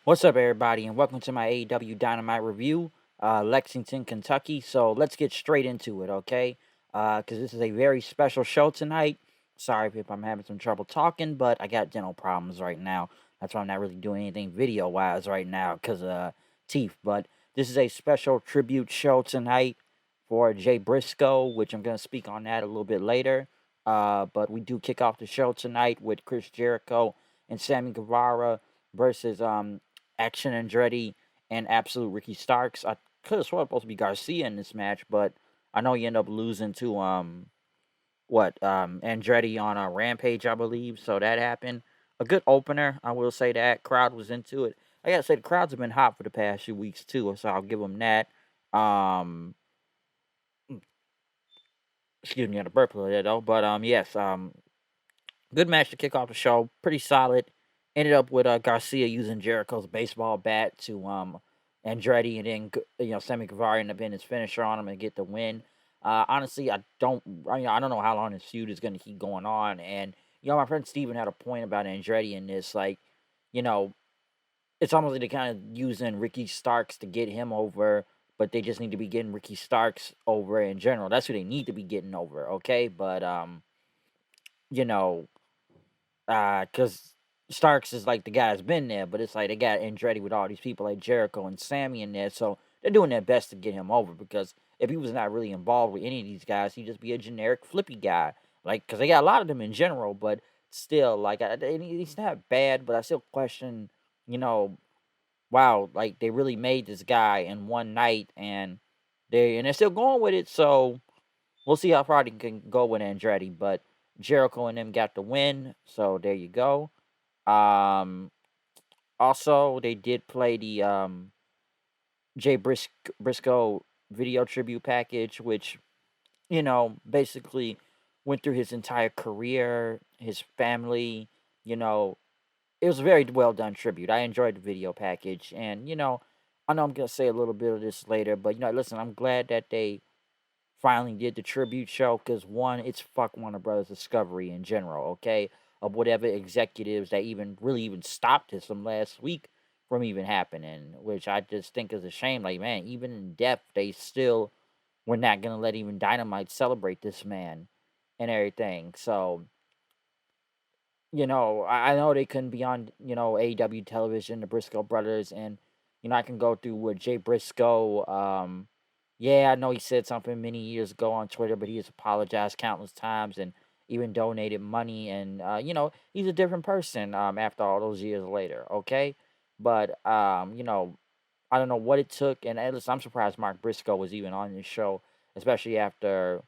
What's up, everybody, and welcome to my AEW Dynamite review, Lexington, Kentucky. So let's get straight into it, okay? Because this is a very special show tonight. Sorry if I'm having some trouble talking, but I got dental problems right now. That's why I'm not really doing anything video-wise right now because of teeth. But this is a special tribute show tonight for Jay Briscoe, which I'm going to speak on that a little bit later. But we do kick off the show tonight with Chris Jericho and Sammy Guevara versus Action Andretti and Absolute Ricky Starks. I could have sworn it was supposed to be Garcia in this match, but I know he ended up losing to Andretti on a Rampage, I believe. So that happened. A good opener, I will say that. Crowd was into it. I gotta say the crowds have been hot for the past few weeks too, so I'll give them that. Um, Excuse me, on the burp a little there though, but yes, good match to kick off the show. Pretty solid. Ended up with Garcia using Jericho's baseball bat to Andretti, and then Sammy Guevara ended up in his finisher on him and get the win. Honestly, I don't know how long this feud is going to keep going on. And my friend Steven had a point about Andretti in this. Like, you know, it's almost like they're kind of using Ricky Starks to get him over, but they just need to be getting Ricky Starks over in general. That's who they need to be getting over. Okay, but you know because Starks is like the guy that's been there, but it's like they got Andretti with all these people like Jericho and Sammy in there, so they're doing their best to get him over. Because if he was not really involved with any of these guys, he'd just be a generic flippy guy. Like, because they got a lot of them in general, but still, like, he's not bad, but I still question, you know, wow, like they really made this guy in one night, and they're still going with it. So we'll see how far they can go with Andretti, but Jericho and them got the win, so there you go. Um, Also, they did play the Briscoe video tribute package, which basically went through his entire career, his family. You know, it was a very well done tribute. I enjoyed the video package, and I know I'm gonna say a little bit of this later, but listen, I'm glad that they finally did the tribute show because one, it's fuck Warner Brothers Discovery in general, okay? Of whatever executives that even stopped this from last week from even happening, which I just think is a shame. Like, man, even in death, they still were not gonna let even Dynamite celebrate this man and everything. So, I know they couldn't be on, AEW television, the Briscoe brothers, and I can go through with Jay Briscoe. Yeah, I know he said something many years ago on Twitter, but he has apologized countless times and even donated money, and he's a different person after all those years later. Okay, but I don't know what it took, and listen, I'm surprised Mark Briscoe was even on this show, especially after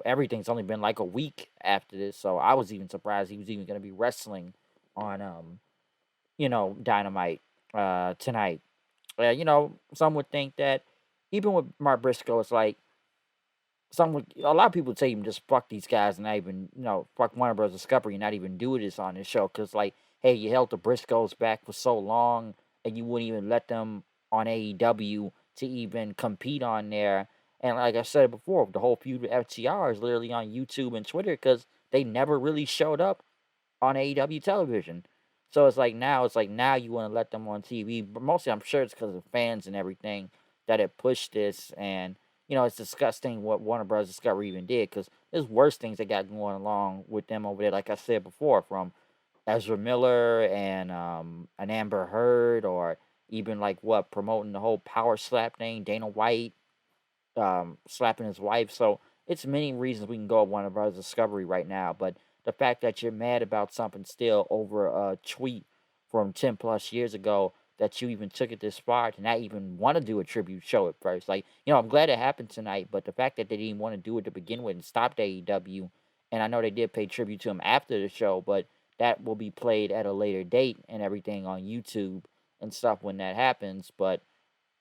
everything's only been like a week after this. So I was even surprised he was even going to be wrestling on Dynamite tonight. Some would think that even with Mark Briscoe, it's like a lot of people would say even just fuck these guys and not even fuck Warner Bros. Discovery and not even do this on this show because like, hey, you held the Briscoes back for so long and you wouldn't even let them on AEW to even compete on there. And like I said before, the whole feud with FTR is literally on YouTube and Twitter because they never really showed up on AEW television. So it's like now you want to let them on TV, but mostly I'm sure it's because of fans and everything that it pushed this. And it's disgusting what Warner Bros. Discovery even did because there's worse things that got going along with them over there. Like I said before, from Ezra Miller and an Amber Heard, or even like what promoting the whole power slap thing, Dana White slapping his wife. So it's many reasons we can go at Warner Bros. Discovery right now, but the fact that you're mad about something still over a tweet from 10 plus years ago that you even took it this far to not even want to do a tribute show at first. Like, I'm glad it happened tonight, but the fact that they didn't want to do it to begin with and stopped AEW, and I know they did pay tribute to him after the show, but that will be played at a later date and everything on YouTube and stuff when that happens. But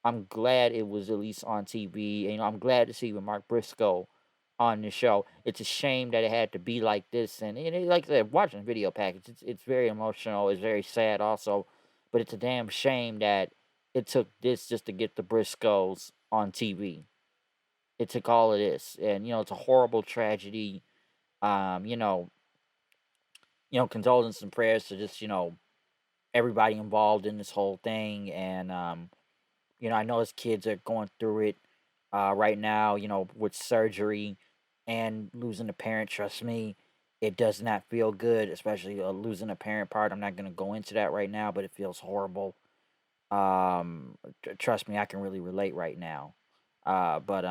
I'm glad it was at least on TV. And, I'm glad to see even Mark Briscoe on the show. It's a shame that it had to be like this. And like I said, watching the video package, it's very emotional. It's very sad also. But it's a damn shame that it took this just to get the Briscoes on TV. It took all of this. And, it's a horrible tragedy. Um, you know, Condolences and prayers to just, everybody involved in this whole thing, and I know his kids are going through it right now, with surgery and losing a parent. Trust me, it does not feel good, especially losing a parent part. I'm not going to go into that right now, but it feels horrible. Trust me, I can really relate right now. But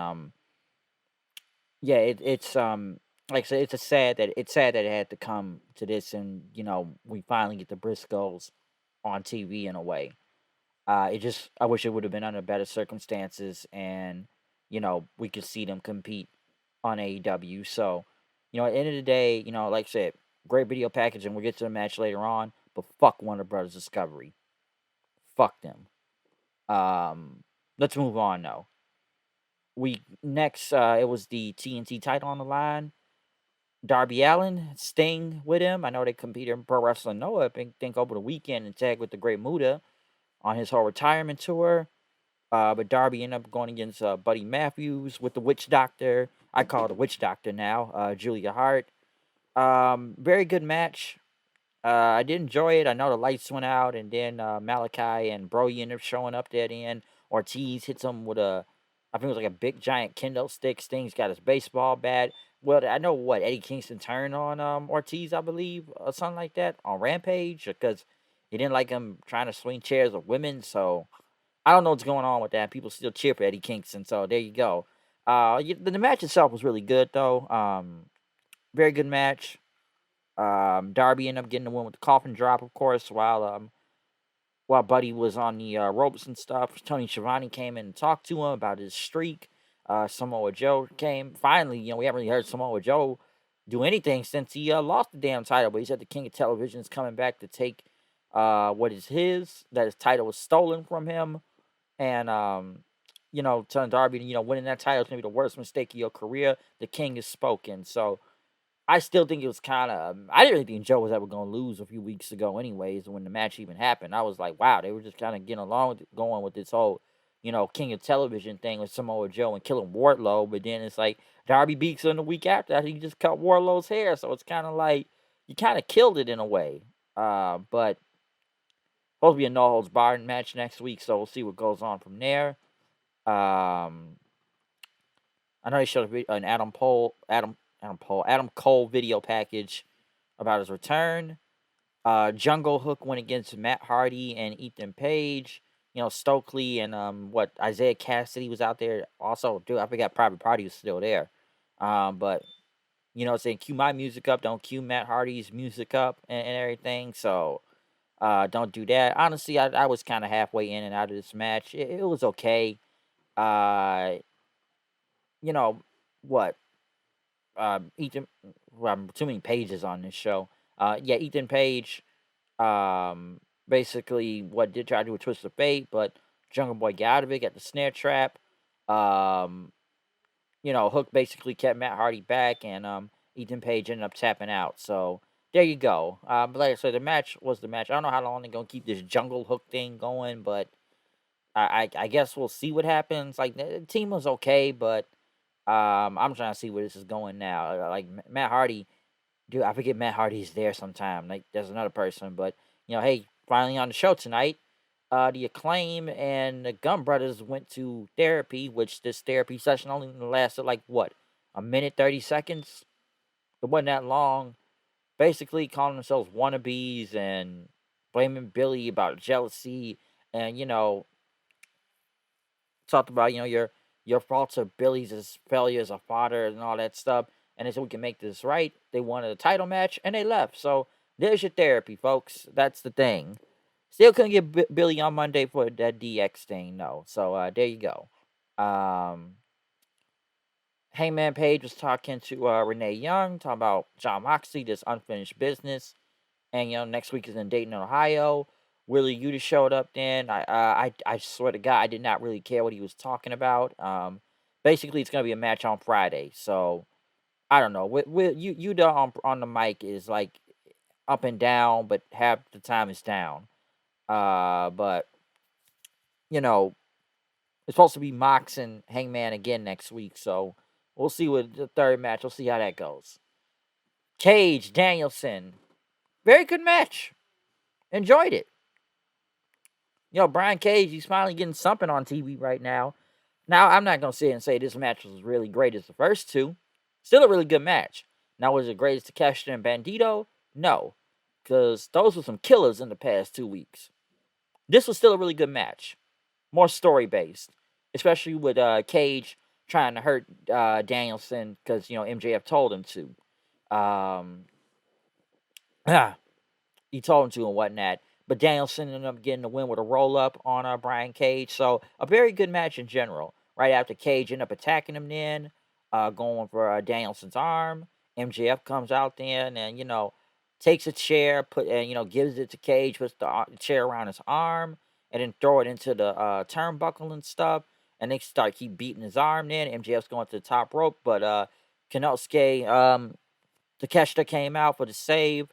yeah, it's like I said, it's sad that it had to come to this, and we finally get the Briscoes on TV in a way. I wish it would have been under better circumstances, and we could see them compete on AEW. So, at the end of the day, like I said, great video package, and we'll get to the match later on. But fuck Warner Brothers Discovery, fuck them. Let's move on though. We next, it was the TNT title on the line. Darby Allin, Sting with him. I know they competed in Pro Wrestling Noah, I think over the weekend and tagged with the Great Muta on his whole retirement tour. But Darby ended up going against Buddy Matthews with the Witch Doctor. I call it the Witch Doctor now, Julia Hart. Very good match. I did enjoy it. I know the lights went out, and then Malachi and Brody ended up showing up there at the end. Ortiz hits him with I think it was like a big giant kendo stick. Sting's got his baseball bat. Well, I know what Eddie Kingston turned on Ortiz, I believe, or something like that on Rampage because he didn't like him trying to swing chairs with women. So I don't know what's going on with that. People still cheer for Eddie Kingston. So there you go. The match itself was really good though. Very good match. Darby ended up getting the win with the coffin drop, of course, while Buddy was on the ropes and stuff. Tony Schiavone came in and talked to him about his streak. Samoa Joe came. Finally, we haven't really heard Samoa Joe do anything since he lost the damn title. But he said the King of Television is coming back to take what is his. That his title was stolen from him, and telling Darby, winning that title is gonna be the worst mistake of your career. The King has spoken. So I still think it was kind of. I didn't really think Joe was ever going to lose a few weeks ago, anyways, when the match even happened. I was like, wow, they were just kind of getting along, going with this whole, King of Television thing with Samoa Joe and killing Wardlow. But then it's like Darby beats him the week after that. He just cut Wardlow's hair. So it's kind of like you kind of killed it in a way. But supposed to be a no holds barred match next week. So we'll see what goes on from there. Um, I know they showed an Adam Cole video package about his return. Jungle Hook went against Matt Hardy and Ethan Page. Stokely and Isaiah Cassidy was out there also. Dude, I forgot Private Party was still there. But saying cue my music up, don't cue Matt Hardy's music up and everything. So don't do that. Honestly, I was kind of halfway in and out of this match. It was okay. Uh, you know what? Ethan, well, too many pages on this show. Yeah, Ethan Page, basically what did try to do a twist of fate, but Jungle Boy got out of it, got the snare trap. Um, Hook basically kept Matt Hardy back, and Ethan Page ended up tapping out. So there you go. But like I said, the match was the match. I don't know how long they're gonna keep this Jungle Hook thing going, but I guess we'll see what happens. Like the team was okay, but I'm trying to see where this is going now. Like Matt Hardy, dude, I forget Matt Hardy's there sometime. Like there's another person, but hey, finally on the show tonight, the Acclaim and the Gun Brothers went to therapy, which this therapy session only lasted like what, a minute 30 seconds. It wasn't that long. Basically, calling themselves wannabes and blaming Billy about jealousy, and talked about your faults are Billy's as failure as a father and all that stuff. And they said we can make this right. They wanted a title match and they left. So there's your therapy, folks. That's the thing. Still couldn't get Billy on Monday for that DX thing, no. So there you go. Hangman Page was talking to Renee Young, talking about John Moxley, this unfinished business. And next week is in Dayton, Ohio. Willie Yuta showed up then. I swear to God, I did not really care what he was talking about. Basically, it's gonna be a match on Friday, so I don't know. With Yuta on the mic is like up and down, but half the time it's down. But it's supposed to be Mox and Hangman again next week, so we'll see what the third match. We'll see how that goes. Cage Danielson, very good match. Enjoyed it. Brian Cage, he's finally getting something on TV right now. Now, I'm not gonna sit here and say this match was really great as the first two. Still a really good match. Now, was it great as Takeshita and Bandito? No, because those were some killers in the past 2 weeks. This was still a really good match, more story based, especially with Cage trying to hurt Danielson because MJF told him to. Um, he told him to and whatnot. But Danielson ended up getting the win with a roll up on Brian Cage. So a very good match in general. Right after Cage ended up attacking him, then going for Danielson's arm. MJF comes out then and takes a chair, put and gives it to Cage, puts the chair around his arm, and then throw it into the turnbuckle and stuff. And they keep beating his arm. Then MJF's going to the top rope, but Kenosuke Takeshita came out for the save.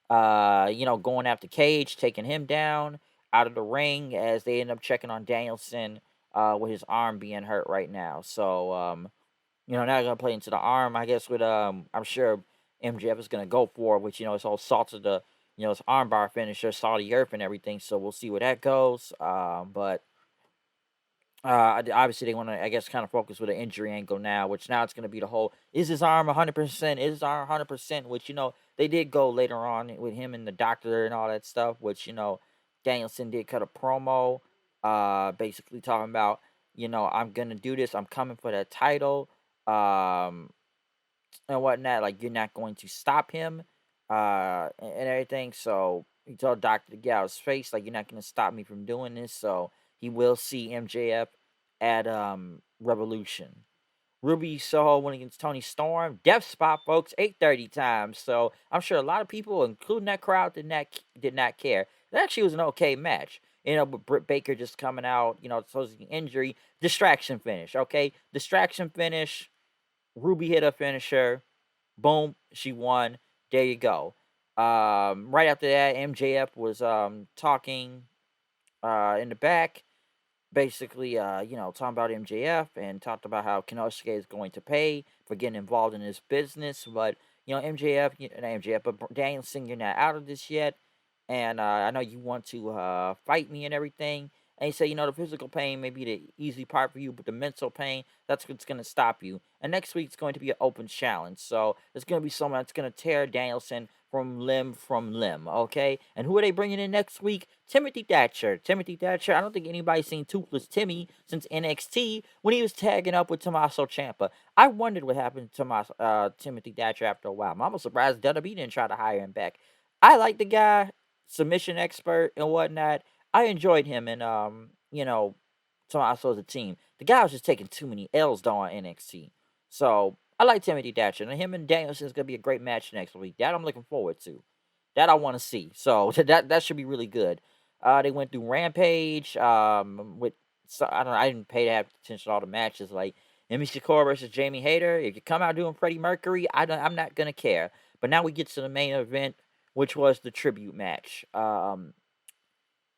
Going after Cage, taking him down out of the ring as they end up checking on Danielson with his arm being hurt right now. So, now they're gonna play into the arm, I guess, with I'm sure MJF is gonna go for it, which it's all salted the his armbar finisher, Saudi Earth and everything. So we'll see where that goes. But obviously they want to, I guess, kind of focus with an injury angle now, which now it's going to be the whole, is his arm 100%? Is his arm 100%? Which, they did go later on with him and the doctor and all that stuff, which, Danielson did cut a promo, basically talking about, I'm going to do this. I'm coming for that title, and whatnot. Like, you're not going to stop him, and everything. So he told Doctor to get out his face, like, you're not going to stop me from doing this. So he will see MJF at Revolution. Ruby Soho went against Tony Storm. Death spot, folks, 8:30 times. So I'm sure a lot of people, including that crowd, did not care. It actually was an okay match. With Britt Baker just coming out, supposing injury, distraction finish. Okay, distraction finish. Ruby hit a finisher. Boom, she won. There you go. Right after that, MJF was talking in the back, basically, talking about MJF and talked about how Kenosuke is going to pay for getting involved in his business. But, MJF, not MJF, but Danielson, you're not out of this yet. And I know you want to fight me and everything. And he said, the physical pain may be the easy part for you, but the mental pain, that's what's going to stop you. And next week's going to be an open challenge. So it's going to be someone that's going to tear Danielson from limb, okay? And who are they bringing in next week? Timothy Thatcher. Timothy Thatcher, I don't think anybody's seen Toothless Timmy since NXT when he was tagging up with Tommaso Ciampa. I wondered what happened to Timothy Thatcher after a while. I'm almost surprised WWE didn't try to hire him back. I like the guy, submission expert and whatnot. I enjoyed him and Tommaso as a team. The guy was just taking too many L's though on NXT. So I like Timothy Thatcher. And him and Danielson is gonna be a great match next week. That I'm looking forward to. That I want to see. So that should be really good. They went through Rampage. With I don't know, I didn't pay to have attention to all the matches like Emi Shakur versus Jamie Hayter. If you come out doing Freddie Mercury, I'm not gonna care. But now we get to the main event, which was the tribute match.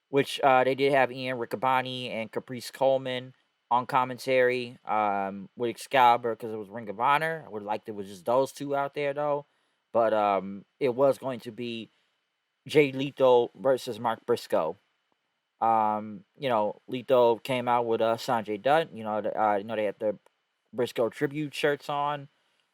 Which they did have Ian Riccaboni and Caprice Coleman on commentary with Excalibur because it was Ring of Honor. I would have liked it was just those two out there though. But it was going to be Jay Lethal versus Mark Briscoe. Lethal came out with Sanjay Dutt. They had the Briscoe tribute shirts on.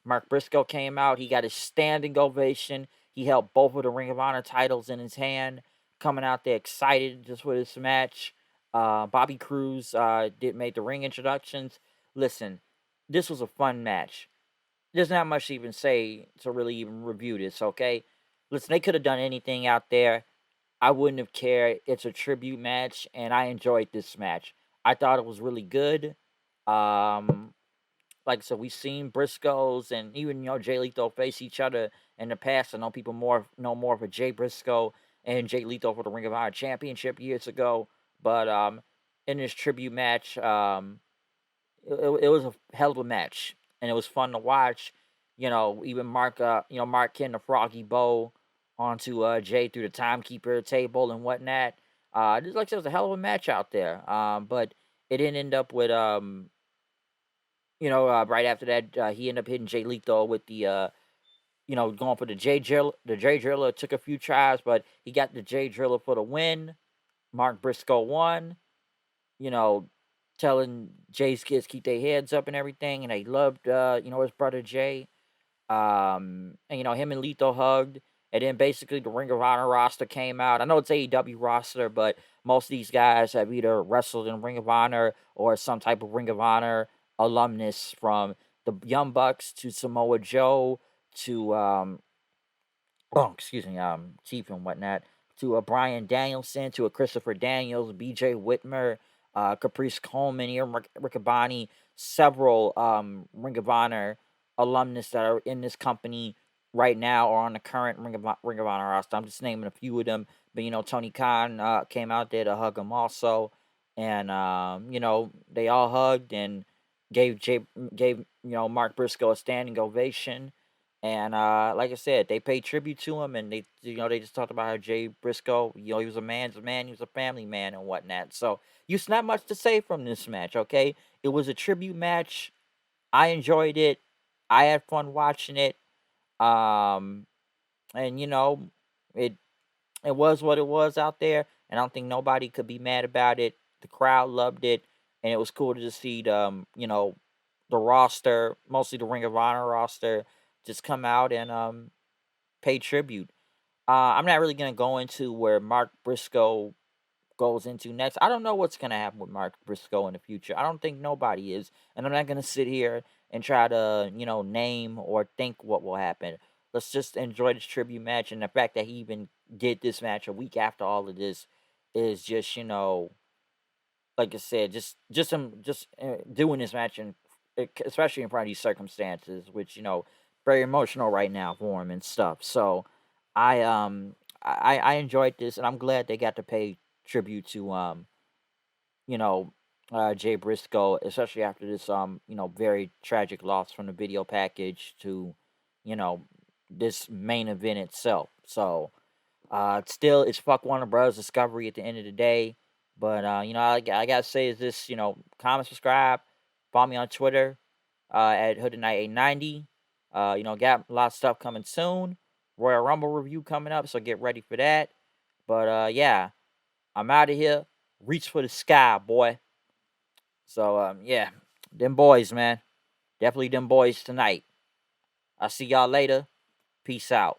Mark Briscoe came out. He got a standing ovation. He held both of the Ring of Honor titles in his hand, coming out there excited just for this match. Bobby Cruz did make the ring introductions. Listen, this was a fun match. There's not much to even say to really even review this, okay? Listen, they could have done anything out there. I wouldn't have cared. It's a tribute match, and I enjoyed this match. I thought it was really good. Um, like I said, we've seen Briscoes and even Jay Lethal face each other in the past. I know people know more of a Jay Briscoe and Jay Lethal for the Ring of Honor Championship years ago. But in this tribute match, it was a hell of a match, and it was fun to watch. Even Mark hitting the Froggy Bow onto Jay through the timekeeper table and whatnot. Just like I said, it was a hell of a match out there. But it didn't end up with right after that, he ended up hitting Jay Lethal with the going for the J Driller. The J Driller took a few tries, but he got the J Driller for the win. Mark Briscoe won, you know, telling Jay's kids keep their heads up and everything, and they loved his brother Jay. And him and Lethal hugged, and then basically the Ring of Honor roster came out. I know it's AEW roster, but most of these guys have either wrestled in Ring of Honor or some type of Ring of Honor alumnus, from the Young Bucks to Samoa Joe to oh, excuse me, Chief and whatnot, to a Brian Danielson, to a Christopher Daniels, BJ Whitmer, Caprice Coleman, Ian Riccaboni, several Ring of Honor alumnus that are in this company right now or on the current Ring of Honor roster. I'm just naming a few of them, but Tony Khan came out there to hug him also, and they all hugged and gave Mark Briscoe a standing ovation. And like I said, they paid tribute to him, and they just talked about how Jay Briscoe, he was a man's man, he was a family man, and whatnot. So, it's not much to say from this match. Okay, it was a tribute match. I enjoyed it. I had fun watching it. Um, and it it was what it was out there, and I don't think nobody could be mad about it. The crowd loved it, and it was cool to just see the roster, mostly the Ring of Honor roster, just come out and pay tribute. I'm not really gonna go into where Mark Briscoe goes into next. I don't know what's gonna happen with Mark Briscoe in the future. I don't think nobody is, and I'm not gonna sit here and try to name or think what will happen. Let's just enjoy this tribute match, and the fact that he even did this match a week after all of this is just like I said, just him just doing this match, and especially in front of these circumstances, which very emotional right now for him and stuff. So I enjoyed this, and I'm glad they got to pay tribute to you know Jay Briscoe, especially after this very tragic loss from the video package to you know this main event itself. So still, it's fuck Warner Bros. Discovery at the end of the day. But I gotta say is this, comment, subscribe, follow me on Twitter at Hood Night 890. Got a lot of stuff coming soon. Royal Rumble review coming up, so get ready for that. But yeah, I'm out of here. Reach for the sky, boy. So yeah, them boys, man. Definitely them boys tonight. I'll see y'all later. Peace out.